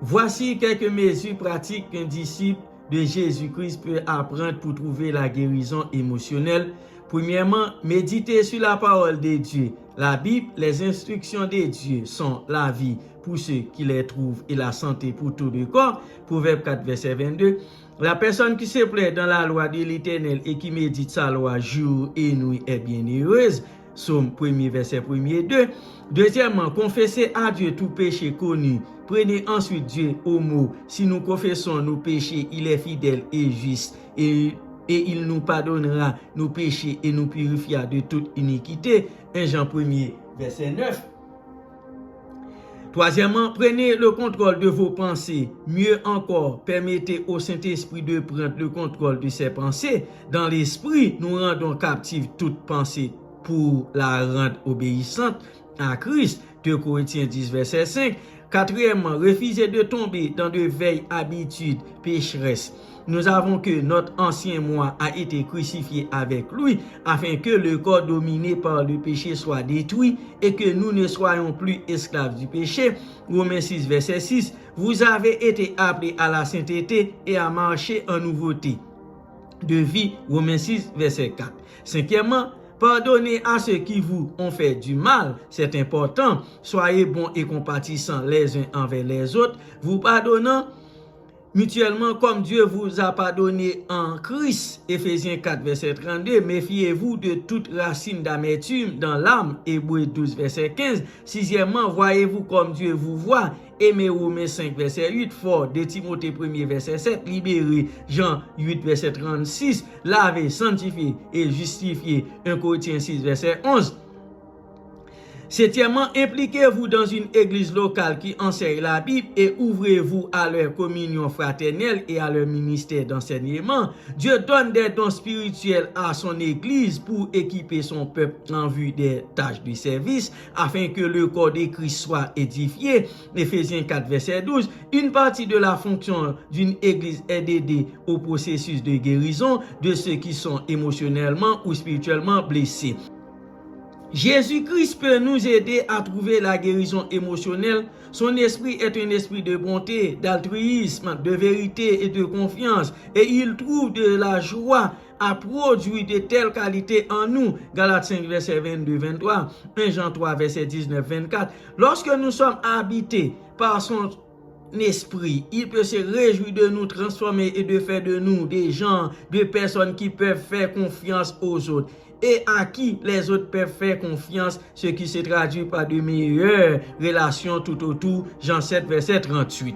Voici quelques mesures pratiques qu'un disciple de Jésus-Christ peut apprendre pour trouver la guérison émotionnelle. Premièrement, méditer sur la parole de Dieu. La Bible, les instructions de Dieu sont la vie pour ceux qui les trouvent et la santé pour tout le corps. Proverbe 4, verset 22. La personne qui se plaît dans la loi de l'Éternel et qui médite sa loi jour et nuit est bienheureuse. Psaume 1er, verset 1er 2. Deuxièmement, confessez à Dieu tout péché connu. Prenez ensuite Dieu au mot. Si nous confessons nos péchés, il est fidèle et juste et il nous pardonnera nos péchés et nous purifiera de toute iniquité. 1 Jean 1er, verset 9. Troisièmement, prenez le contrôle de vos pensées. Mieux encore, permettez au Saint-Esprit de prendre le contrôle de ses pensées. Dans l'esprit, nous rendons captive toute pensée pour la rendre obéissante à Christ. 2 Corinthiens 10, verset 5. Quatrièmement, refusez de tomber dans de vieilles habitudes pécheresses. Nous avons que notre ancien moi a été crucifié avec lui, afin que le corps dominé par le péché soit détruit et que nous ne soyons plus esclaves du péché. Romains 6, verset 6. Vous avez été appelés à la sainteté et à marcher en nouveauté de vie. Romains 6, verset 4. Cinquièmement, pardonnez à ceux qui vous ont fait du mal, c'est important. Soyez bons et compatissants les uns envers les autres, vous pardonnant mutuellement comme Dieu vous a pardonné en Christ. Éphésiens 4, verset 32. Méfiez-vous de toute racine d'amertume dans l'âme. Hébreux 12, verset 15. Sixièmement, voyez-vous comme Dieu vous voit. Aimez Romains 5, verset 8. Fort de Timothée 1er, verset 7. Libéré Jean 8, verset 36. Lavé, sanctifié et justifié 1 Corinthiens 6, verset 11. Septièmement, impliquez-vous dans une église locale qui enseigne la Bible et ouvrez-vous à leur communion fraternelle et à leur ministère d'enseignement. Dieu donne des dons spirituels à son église pour équiper son peuple en vue des tâches du service afin que le corps de Christ soit édifié. Éphésiens 4, verset 12. Une partie de la fonction d'une église est d'aider au processus de guérison de ceux qui sont émotionnellement ou spirituellement blessés. Jésus-Christ peut nous aider à trouver la guérison émotionnelle. Son esprit est un esprit de bonté, d'altruisme, de vérité et de confiance. Et il trouve de la joie à produire de telles qualités en nous. Galates 5, verset 22-23. 1 Jean 3, verset 19-24. Lorsque nous sommes habités par son esprit, il peut se réjouir de nous transformer et de faire de nous des gens, des personnes qui peuvent faire confiance aux autres et à qui les autres peuvent faire confiance, ce qui se traduit par de meilleures relations tout autour. Jean 7, verset 38.